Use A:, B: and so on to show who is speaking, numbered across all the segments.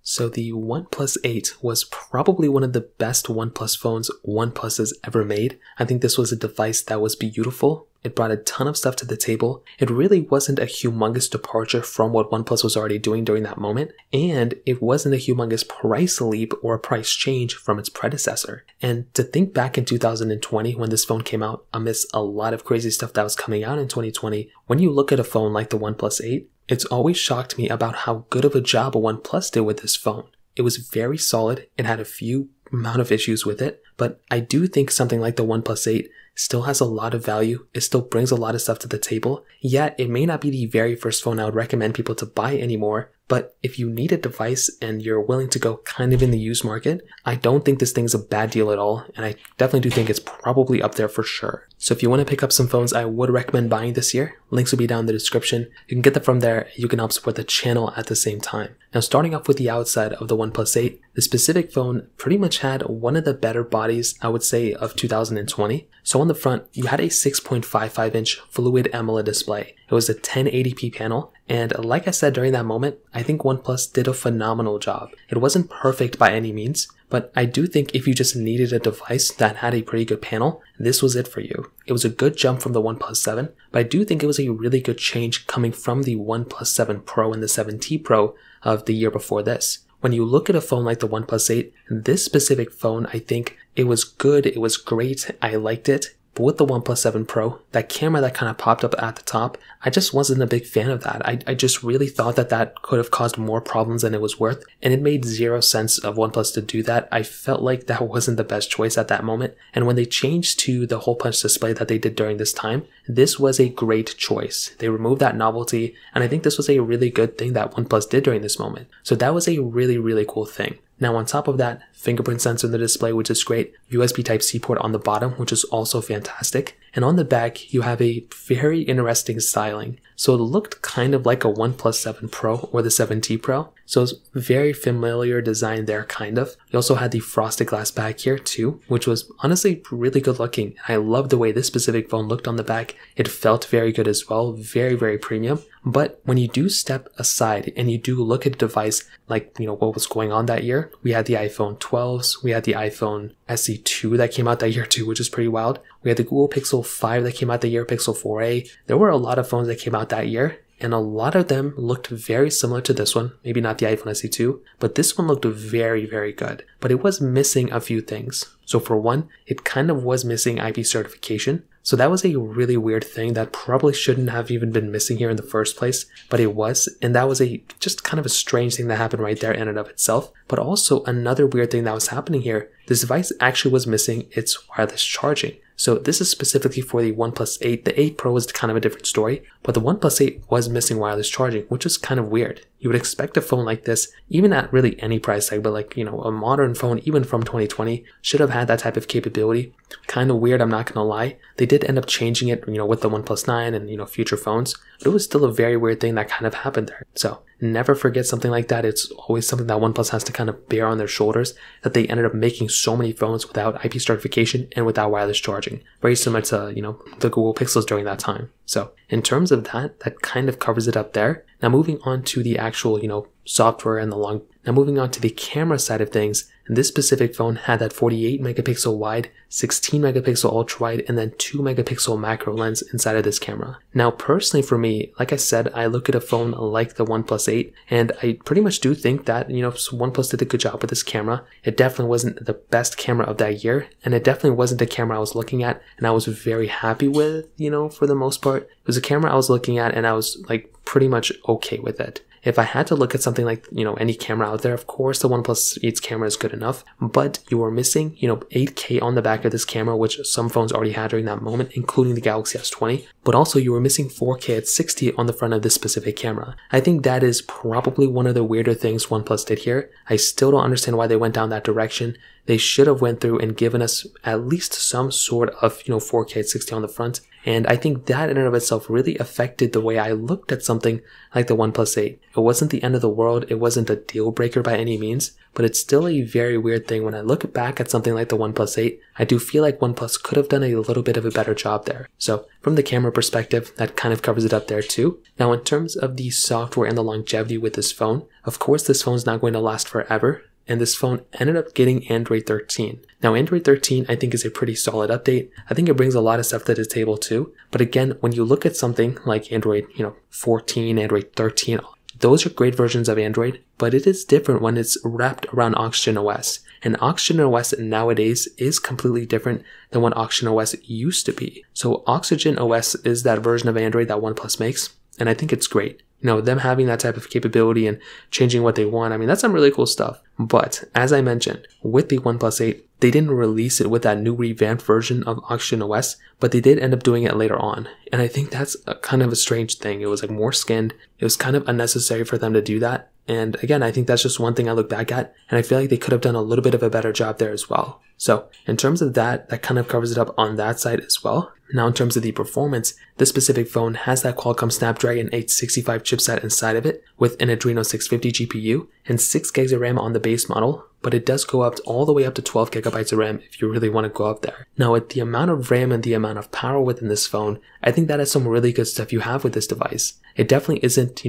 A: So the OnePlus 8 was probably one of the best OnePlus phones OnePlus has ever made. I think this was a device that was beautiful. It brought a ton of stuff to the table. It really wasn't a humongous departure from what OnePlus was already doing during that moment, and it wasn't a humongous price leap or a price change from its predecessor. And to think back in 2020 when this phone came out, amidst a lot of crazy stuff that was coming out in 2020, when you look at a phone like the OnePlus 8, it's always shocked me about how good of a job a OnePlus did with this phone. It was very solid. It had a few amount of issues with it, but I do think something like the OnePlus 8 still has a lot of value. It still brings a lot of stuff to the table, yet it may not be the very first phone I would recommend people to buy anymore. But if you need a device and you're willing to go kind of in the used market, I don't think this thing's a bad deal at all, and I definitely do think it's probably up there for sure. So if you want to pick up some phones I would recommend buying this year, links will be down in the description. You can get them from there. You can help support the channel at the same time. Now, starting off with the outside of the OnePlus 8, the specific phone pretty much had one of the better bodies, I would say, of 2020. So on the front, you had a 6.55-inch Fluid AMOLED display. It was a 1080p panel, and like I said during that moment, I think OnePlus did a phenomenal job. It wasn't perfect by any means, but I do think if you just needed a device that had a pretty good panel, this was it for you. It was a good jump from the OnePlus 7, but I do think it was a really good change coming from the OnePlus 7 Pro and the 7T Pro of the year before this. When you look at a phone like the OnePlus 8, this specific phone, I think it was good, it was great, I liked it. But with the OnePlus 7 Pro, that camera that kind of popped up at the top, I just wasn't a big fan of that. I just really thought that that could have caused more problems than it was worth, and it made zero sense of OnePlus to do that. I felt like that wasn't the best choice at that moment, and when they changed to the hole punch display that they did during this time, this was a great choice. They removed that novelty, and I think this was a really good thing that OnePlus did during this moment. So that was a really, really cool thing. Now on top of that, fingerprint sensor in the display, which is great, USB Type-C port on the bottom, which is also fantastic, and on the back you have a very interesting styling. So it looked kind of like a OnePlus 7 Pro or the 7T Pro, so it's very familiar design there, kind of. You also had the frosted glass back here too, which was honestly really good looking. I love the way this specific phone looked on the back. It felt very good as well, very, very premium. But when you do step aside and you do look at a device like, what was going on that year, we had the iPhone 12s, we had the iPhone SE2 that came out that year too, which is pretty wild. We had the Google Pixel 5 that came out that year, Pixel 4a. There were a lot of phones that came out that year, and a lot of them looked very similar to this one. Maybe not the iPhone SE2, but this one looked very, very good. But it was missing a few things. So for one, it kind of was missing IP certification. So that was a really weird thing that probably shouldn't have even been missing here in the first place, but it was, and that was just kind of a strange thing that happened right there in and of itself. But also another weird thing that was happening here, this device actually was missing its wireless charging. So this is specifically for the OnePlus 8. The 8 Pro is kind of a different story, but the OnePlus 8 was missing wireless charging, which is kind of weird. You would expect a phone like this, even at really any price tag, but like, a modern phone, even from 2020, should have had that type of capability. Kind of weird, I'm not gonna lie. They did end up changing it, with the OnePlus 9 and, future phones, but it was still a very weird thing that kind of happened there. So never forget something like that. It's always something that OnePlus has to kind of bear on their shoulders, that they ended up making so many phones without IP certification and without wireless charging. Very similar to, the Google Pixels during that time. So in terms of that kind of covers it up there. Now moving on to the actual, software and now moving on to the camera side of things, this specific phone had that 48 megapixel wide, 16 megapixel ultra wide, and then 2 megapixel macro lens inside of this camera. Now personally for me, like I said, I look at a phone like the OnePlus 8, and I pretty much do think that, OnePlus did a good job with this camera. It definitely wasn't the best camera of that year, and it definitely wasn't a camera I was looking at and I was very happy with, for the most part. It was a camera I was looking at and I was like pretty much okay with it. If I had to look at something like, any camera out there, of course the OnePlus 8's camera is good enough, but you were missing, 8K on the back of this camera, which some phones already had during that moment, including the Galaxy S20, but also you were missing 4K at 60 on the front of this specific camera. I think that is probably one of the weirder things OnePlus did here. I still don't understand why they went down that direction. They should have went through and given us at least some sort of, 4K at 60 on the front And I think that in and of itself really affected the way I looked at something like the OnePlus 8. It wasn't the end of the world, it wasn't a deal breaker by any means, but it's still a very weird thing. When I look back at something like the OnePlus 8, I do feel like OnePlus could have done a little bit of a better job there. So from the camera perspective, that kind of covers it up there too. Now in terms of the software and the longevity with this phone, of course this phone is not going to last forever, and this phone ended up getting Android 13. Now Android 13 I think is a pretty solid update. I think it brings a lot of stuff to the table too, but again, when you look at something like Android 14, Android 13, those are great versions of Android, but it is different when it's wrapped around Oxygen OS. And Oxygen OS nowadays is completely different than what Oxygen OS used to be. So Oxygen OS is that version of Android that OnePlus makes, and I think it's great. Them having that type of capability and changing what they want, I mean, that's some really cool stuff. But as I mentioned, with the OnePlus 8, they didn't release it with that new revamped version of Oxygen OS, but they did end up doing it later on. And I think that's kind of a strange thing. It was like more skinned. It was kind of unnecessary for them to do that. And again, I think that's just one thing I look back at, and I feel like they could have done a little bit of a better job there as well. So in terms of that kind of covers it up on that side as well. Now in terms of the performance, this specific phone has that Qualcomm Snapdragon 865 chipset inside of it with an Adreno 650 GPU and 6 gigs of RAM on the base model, but it does go up all the way up to 12 gigabytes of RAM if you really want to go up there. Now with the amount of RAM and the amount of power within this phone, I think that is some really good stuff you have with this device. It definitely isn't,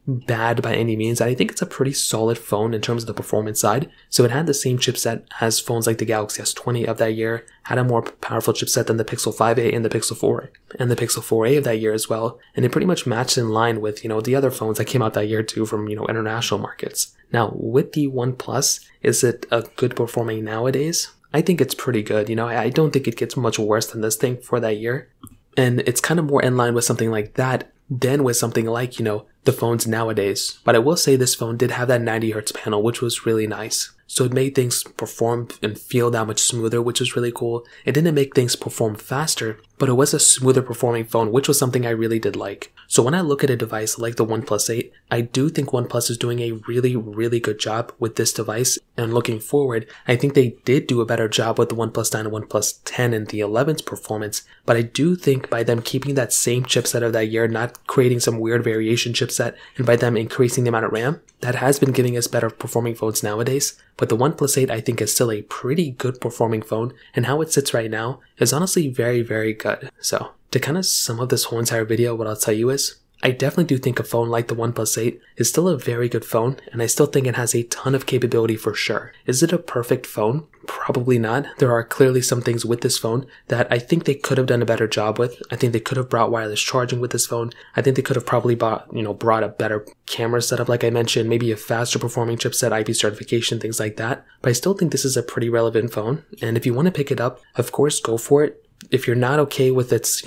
A: bad by any means. I think it's a pretty solid phone in terms of the performance side. So it had the same chipset as phones like the Galaxy S20 of that year, had a more powerful chipset than the Pixel 5a and the Pixel 4 and the Pixel 4a of that year as well. And it pretty much matched in line with, the other phones that came out that year too from, international markets. Now with the OnePlus, is it a good performing nowadays? I think it's pretty good. I don't think it gets much worse than this thing for that year. And it's kind of more in line with something like that than with something like, the phones nowadays. But I will say this phone did have that 90 Hz panel, which was really nice. So it made things perform and feel that much smoother, which was really cool. It didn't make things perform faster, but it was a smoother performing phone, which was something I really did like. So when I look at a device like the OnePlus 8, I do think OnePlus is doing a really, really good job with this device. And looking forward, I think they did do a better job with the OnePlus 9 and OnePlus 10 and the 11's performance. But I do think by them keeping that same chipset of that year, not creating some weird variation chipset, and by them increasing the amount of RAM, that has been giving us better performing phones nowadays. But the OnePlus 8 I think is still a pretty good performing phone, and how it sits right now is honestly very, very good. So to kind of sum up this whole entire video, what I'll tell you is, I definitely do think a phone like the OnePlus 8 is still a very good phone, and I still think it has a ton of capability for sure. Is it a perfect phone? Probably not. There are clearly some things with this phone that I think they could have done a better job with. I think they could have brought wireless charging with this phone. I think they could have probably brought a better camera setup, like I mentioned, maybe a faster performing chipset, IP certification, things like that. But I still think this is a pretty relevant phone, and if you want to pick it up, of course, go for it. If you're not okay with its,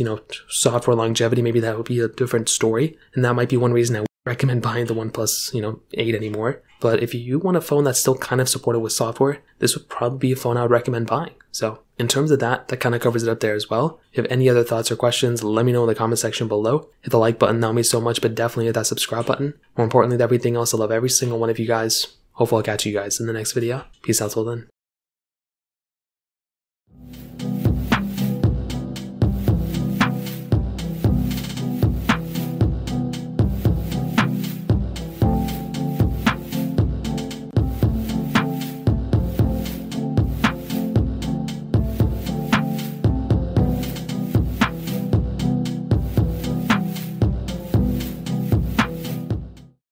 A: software longevity, maybe that would be a different story. And that might be one reason I wouldn't recommend buying the OnePlus, 8 anymore. But if you want a phone that's still kind of supported with software, this would probably be a phone I would recommend buying. So in terms of that kind of covers it up there as well. If you have any other thoughts or questions, let me know in the comment section below. Hit the like button, that means so much, but definitely hit that subscribe button. More importantly than everything else, I love every single one of you guys. Hopefully I'll catch you guys in the next video. Peace out till then.